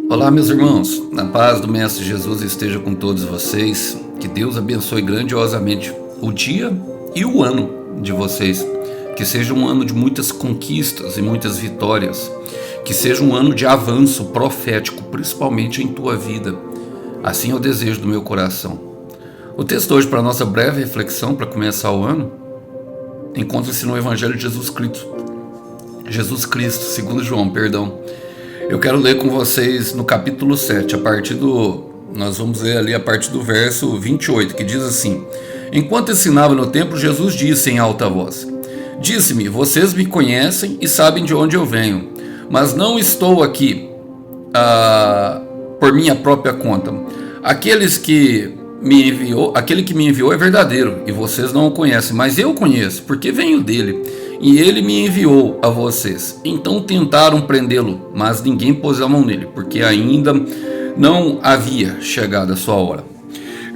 Olá, meus irmãos, na paz do Mestre Jesus esteja com todos vocês, que Deus abençoe grandiosamente o dia e o ano de vocês, que seja um ano de muitas conquistas e muitas vitórias, que seja um ano de avanço profético, principalmente em tua vida, assim é o desejo do meu coração. O texto hoje para a nossa breve reflexão, para começar o ano, encontra-se no Evangelho de Jesus Cristo, segundo João, perdão. Eu quero ler com vocês no capítulo 7, nós vamos ler ali a partir do verso 28, que diz assim: Enquanto ensinava no templo, Jesus disse em alta voz: Disse-me, vocês me conhecem e sabem de onde eu venho, mas não estou aqui por minha própria conta. Aquele que me enviou é verdadeiro, e vocês não o conhecem, mas eu conheço, porque venho dele, e ele me enviou a vocês. Então tentaram prendê-lo, mas ninguém pôs a mão nele, porque ainda não havia chegado a sua hora.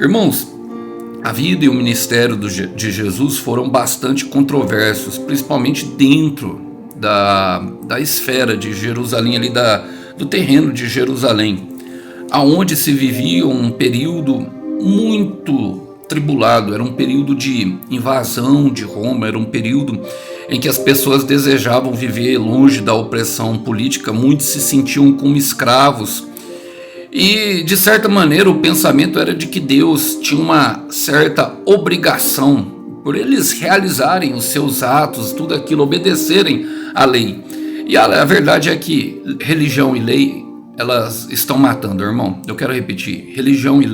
Irmãos, a vida e o ministério de Jesus foram bastante controversos, principalmente dentro da esfera de Jerusalém, ali do terreno de Jerusalém, aonde se vivia um período muito tribulado. Era um período de invasão de Roma, era um período em que as pessoas desejavam viver longe da opressão política, muitos se sentiam como escravos, e de certa maneira o pensamento era de que Deus tinha uma certa obrigação, por eles realizarem os seus atos, tudo aquilo, obedecerem à lei. E a verdade é que religião e lei, elas estão matando, irmão. Eu quero repetir: religião e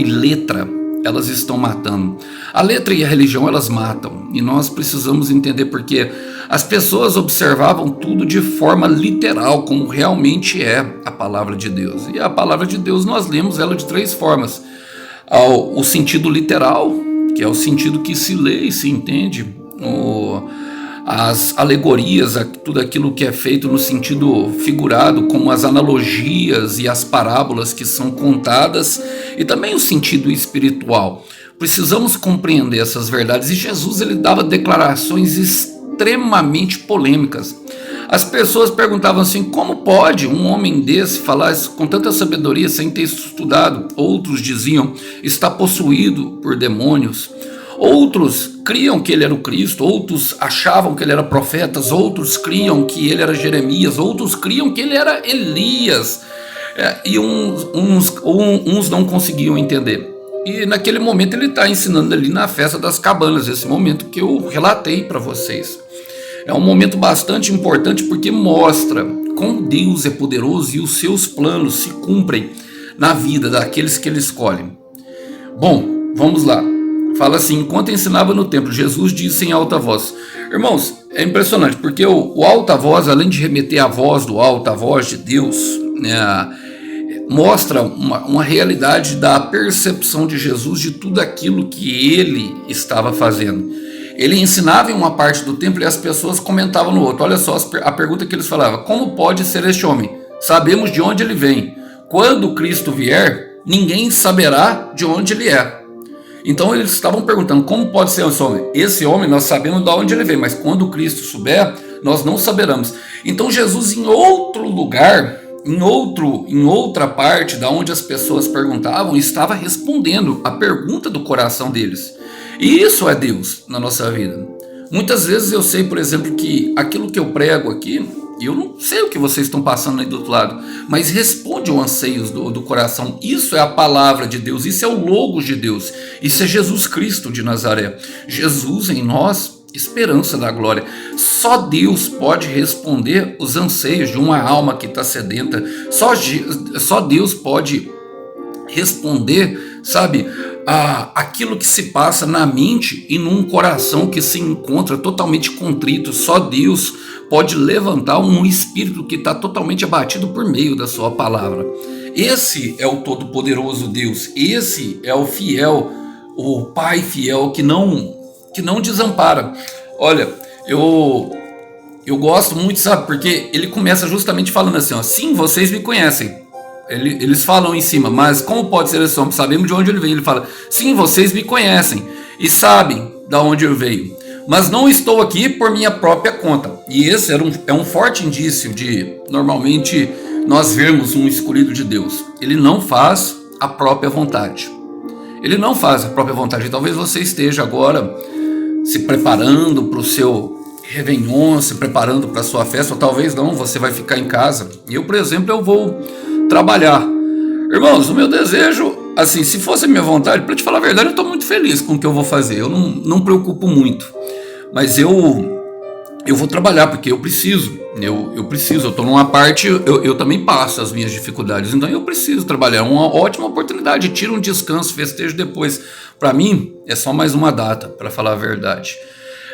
letra, elas estão matando. A letra e a religião, elas matam, e nós precisamos entender porque as pessoas observavam tudo de forma literal, como realmente é a palavra de Deus. E a palavra de Deus, nós lemos ela de três formas: o sentido literal, que é o sentido que se lê e se entende, as alegorias, tudo aquilo que é feito no sentido figurado, como as analogias e as parábolas que são contadas, e também o sentido espiritual. Precisamos compreender essas verdades, e Jesus, ele dava declarações extremamente polêmicas. As pessoas perguntavam assim: como pode um homem desse falar com tanta sabedoria sem ter estudado? Outros diziam: está possuído por demônios. Outros criam que ele era o Cristo, outros achavam que ele era profeta, outros criam que ele era Jeremias, outros criam que ele era Elias, e uns não conseguiam entender. E naquele momento ele está ensinando ali na festa das cabanas, esse momento que eu relatei para vocês. É um momento bastante importante porque mostra como Deus é poderoso e os seus planos se cumprem na vida daqueles que ele escolhe. Bom, vamos lá. Fala assim: enquanto ensinava no templo, Jesus disse em alta voz. Irmãos, é impressionante, porque o alta voz, além de remeter à voz do alto, a voz de Deus, né, mostra uma realidade da percepção de Jesus de tudo aquilo que ele estava fazendo. Ele ensinava em uma parte do templo e as pessoas comentavam no outro. Olha só a pergunta que eles falavam: como pode ser este homem? Sabemos de onde ele vem. Quando Cristo vier, ninguém saberá de onde ele é. Então eles estavam perguntando: como pode ser esse homem? Esse homem nós sabemos de onde ele vem, mas quando Cristo souber, nós não saberemos. Então Jesus, em outro lugar, em outra parte da onde as pessoas perguntavam, estava respondendo a pergunta do coração deles. E isso é Deus na nossa vida. Muitas vezes eu sei, por exemplo, que aquilo que eu prego aqui, eu não sei o que vocês estão passando aí do outro lado, mas responde aos anseios do coração. Isso é a palavra de Deus, isso é o Logos de Deus, isso é Jesus Cristo de Nazaré. Jesus em nós, esperança da glória. Só Deus pode responder os anseios de uma alma que está sedenta. Só Deus pode responder, sabe, aquilo que se passa na mente e num coração que se encontra totalmente contrito. Só Deus pode levantar um espírito que está totalmente abatido por meio da sua palavra. Esse é o todo-poderoso Deus, esse é o fiel, o Pai fiel que não desampara. Olha, eu gosto muito, sabe, porque ele começa justamente falando assim, ó: sim, vocês me conhecem. Eles falam em cima: mas como pode ser esse homem? Sabemos de onde ele vem. Ele fala: sim, vocês me conhecem e sabem de onde eu venho, mas não estou aqui por minha própria conta. E esse é um forte indício de, normalmente, nós vermos um escolhido de Deus, ele não faz a própria vontade. Ele não faz a própria vontade. Talvez você esteja agora se preparando para o seu Réveillon, se preparando para a sua festa, ou talvez não, você vai ficar em casa. E eu, por exemplo, eu vou trabalhar. Irmãos, o meu desejo, assim, se fosse a minha vontade, para te falar a verdade, eu estou muito feliz com o que eu vou fazer. Eu não preocupo muito. Mas eu vou trabalhar porque eu preciso. Eu preciso, eu estou numa parte, eu também passo as minhas dificuldades, então eu preciso trabalhar. É uma ótima oportunidade, tira um descanso, festejo depois. Para mim, é só mais uma data, para falar a verdade.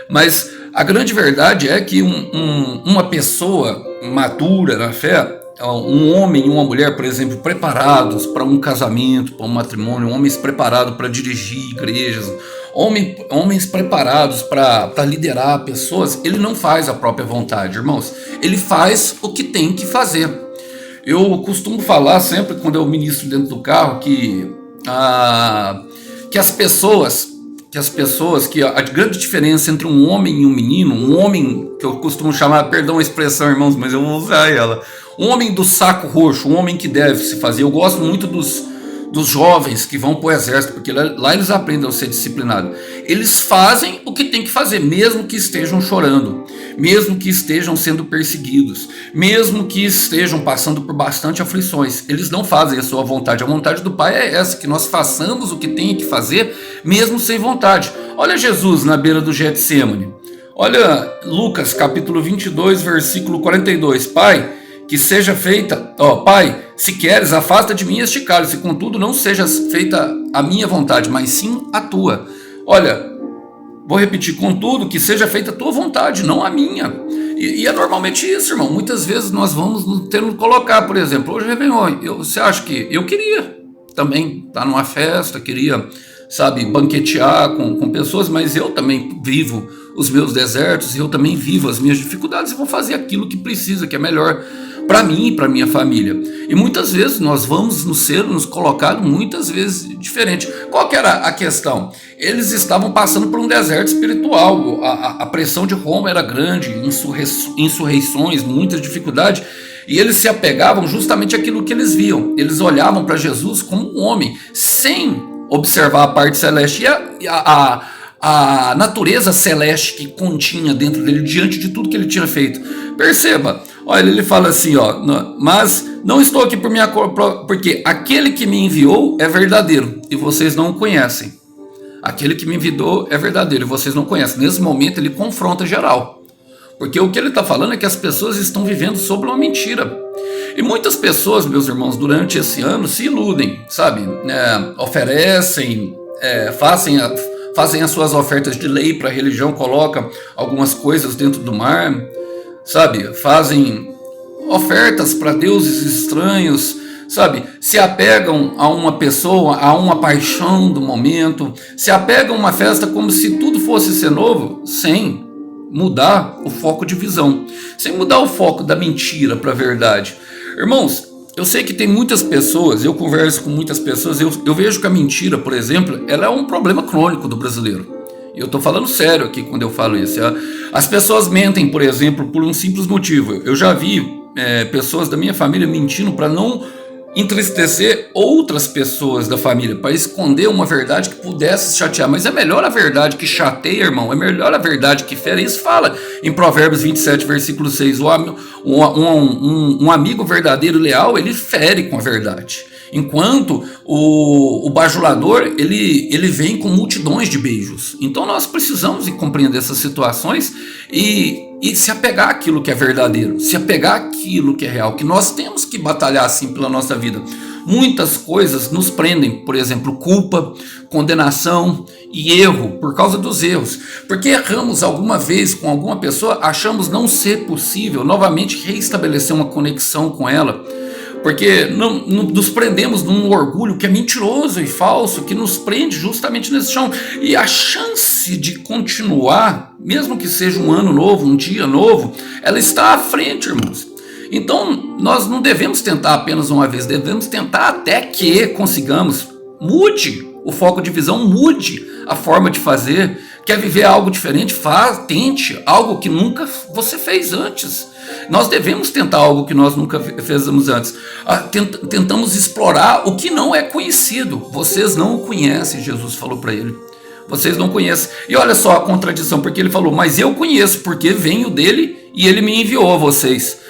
Mas a grande verdade é que uma pessoa madura na fé, um homem e uma mulher, por exemplo, preparados para um casamento, para um matrimônio, homens preparados para dirigir igrejas, homens preparados para liderar pessoas, ele não faz a própria vontade, irmãos. Ele faz o que tem que fazer. Eu costumo falar sempre quando eu ministro dentro do carro que as pessoas, que a grande diferença entre um homem e um menino, um homem que eu costumo chamar, perdão a expressão, irmãos, mas eu vou usar ela, um homem do saco roxo, um homem que deve se fazer. Eu gosto muito dos jovens que vão para o exército, porque lá eles aprendem a ser disciplinados. Eles fazem o que tem que fazer, mesmo que estejam chorando, mesmo que estejam sendo perseguidos, mesmo que estejam passando por bastante aflições. Eles não fazem a sua vontade. A vontade do Pai é essa, que nós façamos o que tem que fazer, mesmo sem vontade. Olha Jesus na beira do Getsêmani. Olha Lucas capítulo 22, versículo 42. Pai, que seja feita, Pai, se queres, afasta de mim este cálice, contudo não seja feita a minha vontade, mas sim a tua. Olha, vou repetir, contudo, que seja feita a tua vontade, não a minha. E é normalmente isso, irmão. Muitas vezes nós vamos tendo que colocar, por exemplo, hoje é Réveillon, você acha que eu queria também estar numa festa, queria, sabe, banquetear com pessoas, mas eu também vivo os meus desertos, eu também vivo as minhas dificuldades e vou fazer aquilo que precisa, que é melhor para mim e para minha família. E muitas vezes nós vamos nos colocado muitas vezes diferente. Qual que era a questão? Eles estavam passando por um deserto espiritual, a pressão de Roma era grande, insurreições, muita dificuldade, e eles se apegavam justamente àquilo que eles viam. Eles olhavam para Jesus como um homem, sem observar a parte celeste e a natureza celeste que continha dentro dele, diante de tudo que ele tinha feito. Perceba, olha, ele fala assim, mas não estou aqui por minha cor, porque aquele que me enviou é verdadeiro e vocês não o conhecem. Aquele que me enviou é verdadeiro e vocês não conhecem. Nesse momento ele confronta geral, porque o que ele está falando é que as pessoas estão vivendo sobre uma mentira. E muitas pessoas, meus irmãos, durante esse ano se iludem, sabe? Oferecem, fazem as suas ofertas de lei para a religião, colocam algumas coisas dentro do mar, sabe? Fazem ofertas para deuses estranhos, sabe? Se apegam a uma pessoa, a uma paixão do momento, se apegam a uma festa como se tudo fosse ser novo, sem mudar o foco de visão, sem mudar o foco da mentira para a verdade. Irmãos, eu sei que tem muitas pessoas, eu converso com muitas pessoas, eu vejo que a mentira, por exemplo, ela é um problema crônico do brasileiro. Eu estou falando sério aqui quando eu falo isso. As pessoas mentem, por exemplo, por um simples motivo. Eu já vi pessoas da minha família mentindo para não entristecer outras pessoas da família, para esconder uma verdade que pudesse chatear. Mas é melhor a verdade que chateia, irmão, é melhor a verdade que fere. Isso fala em Provérbios 27, versículo 6. Um amigo verdadeiro e leal, ele fere com a verdade. Enquanto o bajulador, ele vem com multidões de beijos. Então nós precisamos compreender essas situações e se apegar àquilo que é verdadeiro, se apegar àquilo que é real, que nós temos que batalhar assim pela nossa vida. Muitas coisas nos prendem, por exemplo, culpa, condenação e erro, por causa dos erros. Porque erramos alguma vez com alguma pessoa, achamos não ser possível novamente reestabelecer uma conexão com ela. Porque nos prendemos num orgulho que é mentiroso e falso, que nos prende justamente nesse chão. E a chance de continuar, mesmo que seja um ano novo, um dia novo, ela está à frente, irmãos. Então, nós não devemos tentar apenas uma vez, devemos tentar até que consigamos. Mude o foco de visão, mude a forma de fazer, Quer viver algo diferente? Tente algo que nunca você fez antes. Nós devemos tentar algo que nós nunca fizemos antes. Tentamos explorar o que não é conhecido. Vocês não o conhecem, Jesus falou para ele. Vocês não conhecem. E olha só a contradição, porque ele falou, mas eu conheço, porque venho dele e ele me enviou a vocês.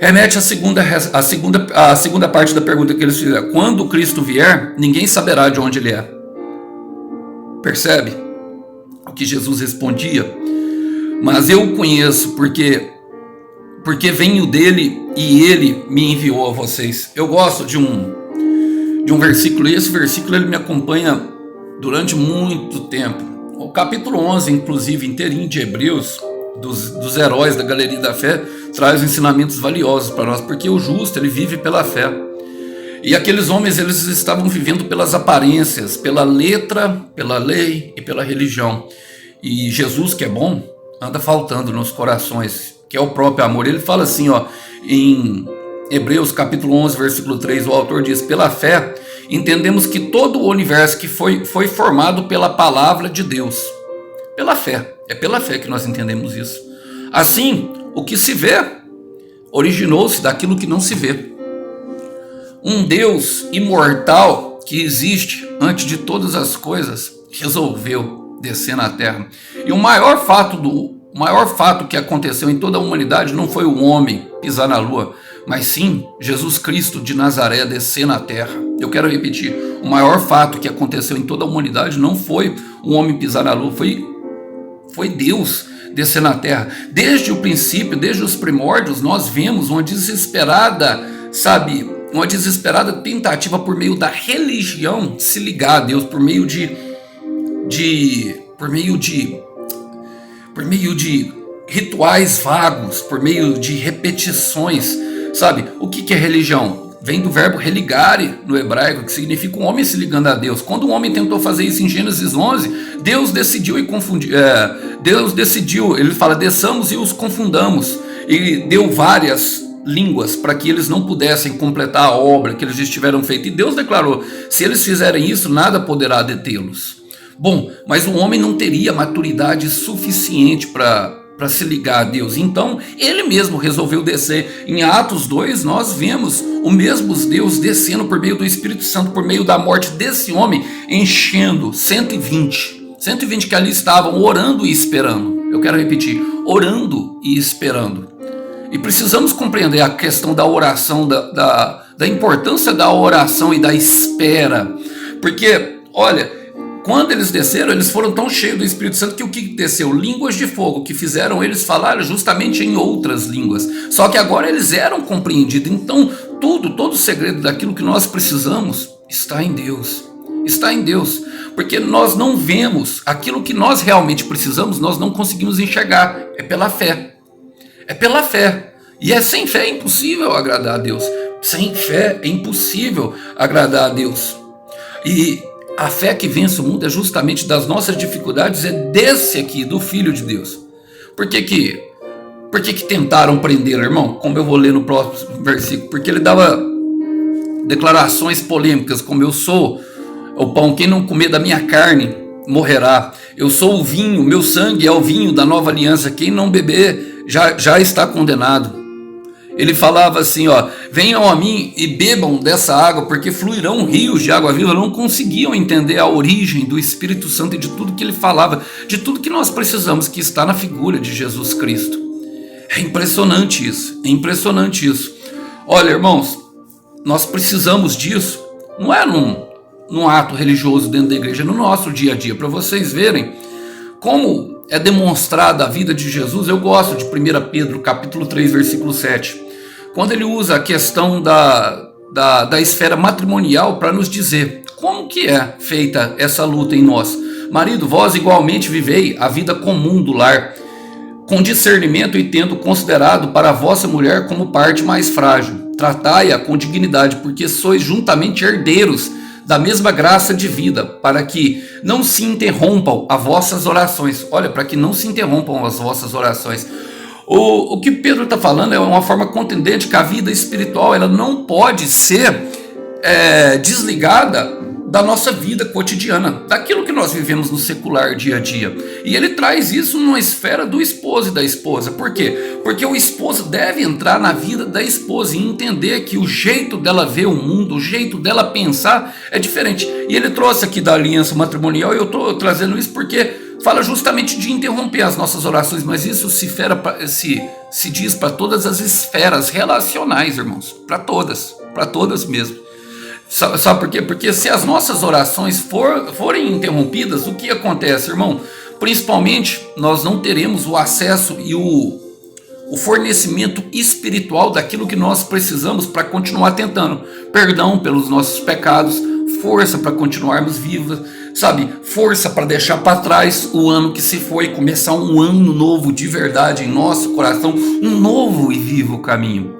Remete à segunda parte da pergunta que eles fizeram. Quando Cristo vier, ninguém saberá de onde ele é. Percebe o que Jesus respondia? Mas eu o conheço porque venho dele e ele me enviou a vocês. Eu gosto de um versículo, e esse versículo ele me acompanha durante muito tempo. O capítulo 11, inclusive, inteirinho de Hebreus, dos heróis da galeria da fé, traz ensinamentos valiosos para nós, porque o justo, ele vive pela fé. E aqueles homens, eles estavam vivendo pelas aparências, pela letra, pela lei e pela religião. E Jesus, que é bom, anda faltando nos corações, que é o próprio amor. Ele fala assim, em Hebreus capítulo 11, versículo 3, o autor diz, pela fé, entendemos que todo o universo que foi formado pela palavra de Deus. Pela fé. É pela fé que nós entendemos isso. Assim, o que se vê originou-se daquilo que não se vê. Um Deus imortal que existe antes de todas as coisas resolveu descer na terra. E o maior fato que aconteceu em toda a humanidade não foi o homem pisar na lua, mas sim Jesus Cristo de Nazaré descer na terra. Eu quero repetir, o maior fato que aconteceu em toda a humanidade não foi o homem pisar na lua, foi Deus descer na terra. Desde o princípio, desde os primórdios, nós vemos uma desesperada tentativa por meio da religião se ligar a Deus, por meio de rituais vagos, por meio de repetições, sabe? O que é religião? Vem do verbo religare no hebraico, que significa um homem se ligando a Deus. Quando um homem tentou fazer isso em Gênesis 11, Deus decidiu ele fala, desçamos e os confundamos, e deu várias línguas para que eles não pudessem completar a obra que eles estiveram feito. E Deus declarou, se eles fizerem isso, nada poderá detê-los. Bom, mas o homem não teria maturidade suficiente para se ligar a Deus. Então, ele mesmo resolveu descer. Em Atos 2, nós vemos o mesmo Deus descendo por meio do Espírito Santo, por meio da morte desse homem, enchendo 120 que ali estavam orando e esperando. Eu quero repetir, orando e esperando. E precisamos compreender a questão da oração, da importância da oração e da espera. Porque, olha, quando eles desceram, eles foram tão cheios do Espírito Santo que o que desceu? Línguas de fogo, que fizeram eles falar justamente em outras línguas. Só que agora eles eram compreendidos. Então, todo o segredo daquilo que nós precisamos está em Deus. Está em Deus. Porque nós não vemos aquilo que nós realmente precisamos, nós não conseguimos enxergar. É pela fé. É pela fé. E sem fé é impossível agradar a Deus. Sem fé é impossível agradar a Deus. E a fé que vence o mundo é justamente das nossas dificuldades, é desse aqui, do Filho de Deus. Por que tentaram prendê-lo, irmão? Como eu vou ler no próximo versículo. Porque ele dava declarações polêmicas, como eu sou o pão, quem não comer da minha carne morrerá. Eu sou o vinho, meu sangue é o vinho da nova aliança, quem não beber já está condenado. Ele falava assim, venham a mim e bebam dessa água, porque fluirão rios de água viva. Não conseguiam entender a origem do Espírito Santo e de tudo que ele falava, de tudo que nós precisamos, que está na figura de Jesus Cristo. É impressionante isso. Olha, irmãos, nós precisamos disso, não é num ato religioso dentro da igreja, é no nosso dia a dia, para vocês verem como é demonstrada a vida de Jesus. Eu gosto de 1 Pedro capítulo 3, versículo 7, quando ele usa a questão da esfera matrimonial para nos dizer como que é feita essa luta em nós. Marido, vós igualmente vivei a vida comum do lar, com discernimento e tendo considerado para a vossa mulher como parte mais frágil. Tratai-a com dignidade, porque sois juntamente herdeiros da mesma graça de vida, para que não se interrompam as vossas orações. Olha, para que não se interrompam as vossas orações. O que Pedro está falando é uma forma contundente que a vida espiritual ela não pode ser desligada da nossa vida cotidiana, daquilo que nós vivemos no secular dia a dia. E ele traz isso numa esfera do esposo e da esposa. Por quê? Porque o esposo deve entrar na vida da esposa e entender que o jeito dela ver o mundo, o jeito dela pensar é diferente. E ele trouxe aqui da aliança matrimonial, e eu estou trazendo isso porque fala justamente de interromper as nossas orações, mas isso se diz para todas as esferas relacionais, irmãos, para todas mesmo. Sabe por quê? Porque se as nossas orações forem interrompidas, o que acontece, irmão? Principalmente, nós não teremos o acesso e o fornecimento espiritual daquilo que nós precisamos para continuar tentando. Perdão pelos nossos pecados, força para continuarmos vivos, sabe? Força para deixar para trás o ano que se foi e começar um ano novo de verdade em nosso coração, um novo e vivo caminho.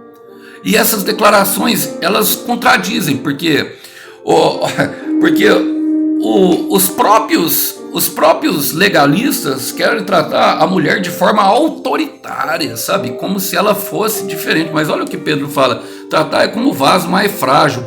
E essas declarações, elas contradizem, porque os próprios legalistas querem tratar a mulher de forma autoritária, sabe? Como se ela fosse diferente. Mas olha o que Pedro fala: tratar é como vaso mais frágil,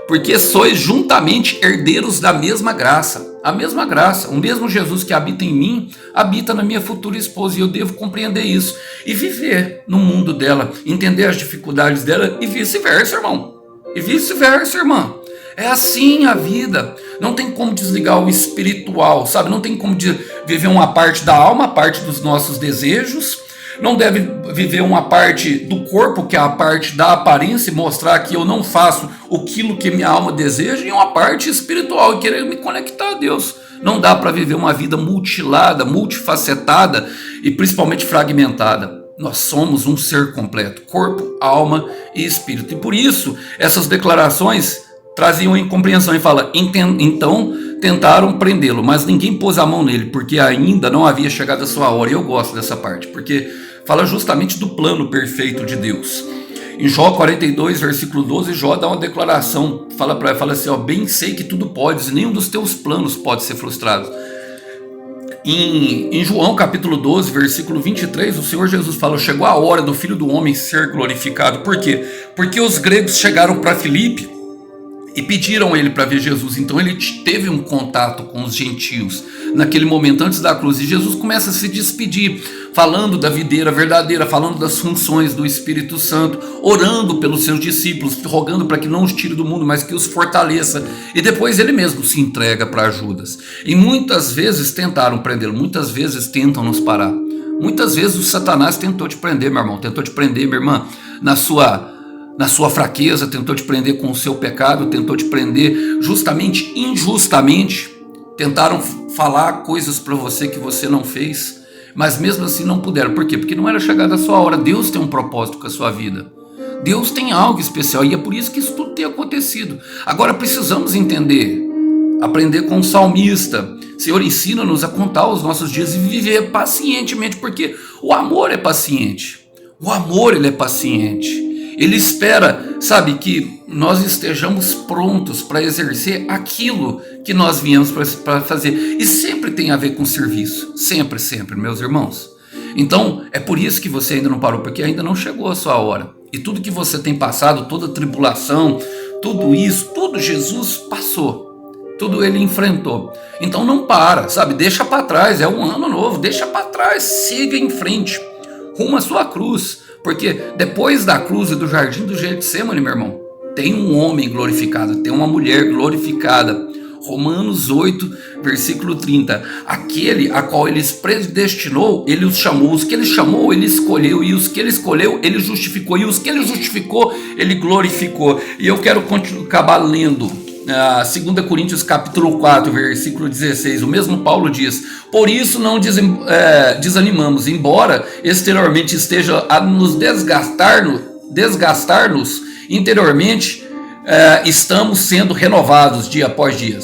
porque sois juntamente herdeiros da mesma graça. A mesma graça, o mesmo Jesus que habita em mim, habita na minha futura esposa, e eu devo compreender isso e viver no mundo dela, entender as dificuldades dela e vice-versa, irmão. E vice-versa, irmã. É assim a vida. Não tem como desligar o espiritual, sabe? Não tem como viver uma parte da alma, a parte dos nossos desejos. Não deve viver uma parte do corpo, que é a parte da aparência, e mostrar que eu não faço aquilo que minha alma deseja, e uma parte espiritual, e querer me conectar a Deus. Não dá para viver uma vida mutilada, multifacetada e principalmente fragmentada. Nós somos um ser completo, corpo, alma e espírito. E por isso, essas declarações traziam incompreensão, e fala: então tentaram prendê-lo, mas ninguém pôs a mão nele, porque ainda não havia chegado a sua hora. E eu gosto dessa parte, porque fala justamente do plano perfeito de Deus. Em Jó 42, versículo 12, Jó dá uma declaração, fala assim: bem sei que tudo podes, e nenhum dos teus planos pode ser frustrado. Em João capítulo 12, versículo 23, o Senhor Jesus fala: chegou a hora do Filho do Homem ser glorificado. Por quê? Porque os gregos chegaram para Filipe e pediram ele para ver Jesus. Então ele teve um contato com os gentios naquele momento antes da cruz, e Jesus começa a se despedir, falando da videira verdadeira, falando das funções do Espírito Santo, orando pelos seus discípulos, rogando para que não os tire do mundo, mas que os fortaleça. E depois ele mesmo se entrega para Judas. E muitas vezes tentaram prendê-lo, muitas vezes tentam nos parar. Muitas vezes o Satanás tentou te prender, meu irmão, tentou te prender, minha irmã, na sua fraqueza, tentou te prender com o seu pecado, tentou te prender justamente, injustamente. Tentaram falar coisas para você que você não fez, mas mesmo assim não puderam. Por quê? Porque não era chegada a sua hora. Deus tem um propósito com a sua vida. Deus tem algo especial, e é por isso que isso tudo tem acontecido. Agora precisamos entender, aprender com o salmista. Senhor, ensina-nos a contar os nossos dias e viver pacientemente, porque o amor é paciente. O amor, ele é paciente. Ele espera, sabe, que nós estejamos prontos para exercer aquilo que nós viemos para fazer. E sempre tem a ver com serviço. Sempre, sempre, meus irmãos. Então, é por isso que você ainda não parou, porque ainda não chegou a sua hora. E tudo que você tem passado, toda tribulação, tudo isso, tudo Jesus passou. Tudo ele enfrentou. Então não para, sabe? Deixa para trás, é um ano novo, deixa para trás, siga em frente, rumo à sua cruz. Porque depois da cruz e do jardim do Getsemane, meu irmão, tem um homem glorificado, tem uma mulher glorificada. Romanos 8, versículo 30. Aquele a qual ele predestinou, ele os chamou. Os que ele chamou, ele escolheu. E os que ele escolheu, ele justificou. E os que ele justificou, ele glorificou. E eu quero acabar lendo 2 Coríntios capítulo 4, versículo 16, o mesmo Paulo diz: por isso não desanimamos, embora exteriormente esteja a nos desgastar-nos, interiormente estamos sendo renovados dia após dia,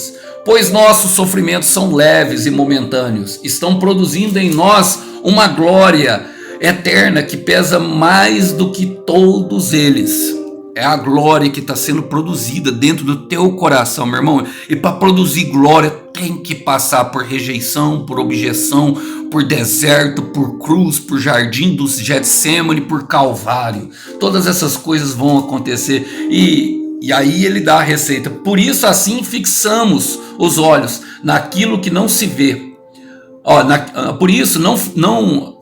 pois nossos sofrimentos são leves e momentâneos, estão produzindo em nós uma glória eterna que pesa mais do que todos eles. É a glória que está sendo produzida dentro do teu coração, meu irmão. E para produzir glória tem que passar por rejeição, por objeção, por deserto, por cruz, por jardim do Getsemane, por Calvário. Todas essas coisas vão acontecer. E E aí ele dá a receita. Por isso assim fixamos os olhos naquilo que não se vê.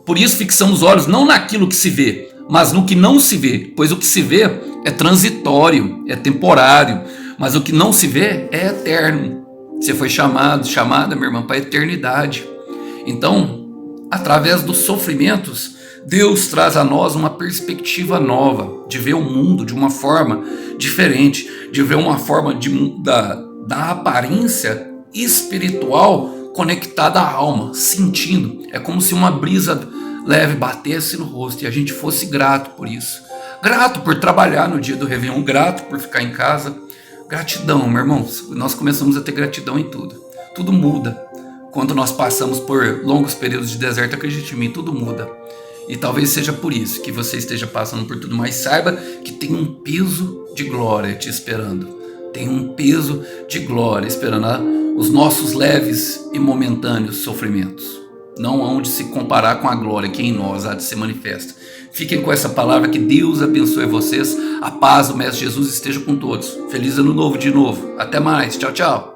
Por isso fixamos os olhos não naquilo que se vê, mas no que não se vê, pois o que se vê é transitório, é temporário, mas o que não se vê é eterno. Você foi chamada, minha irmã, para a eternidade. Então, através dos sofrimentos, Deus traz a nós uma perspectiva nova, de ver o mundo de uma forma diferente, de ver uma forma da aparência espiritual conectada à alma, sentindo. É como se uma brisa leve batesse no rosto e a gente fosse grato por isso. Grato por trabalhar no dia do Réveillon, grato por ficar em casa. Gratidão, meu irmão. Nós começamos a ter gratidão em tudo. Tudo muda. Quando nós passamos por longos períodos de deserto, acredite em mim, tudo muda. E talvez seja por isso que você esteja passando por tudo, mas saiba que tem um peso de glória te esperando. Tem um peso de glória esperando os nossos leves e momentâneos sofrimentos. Não há onde se comparar com a glória que em nós há de se manifesta. Fiquem com essa palavra, que Deus abençoe vocês. A paz do Mestre Jesus esteja com todos. Feliz ano novo de novo. Até mais. Tchau, tchau.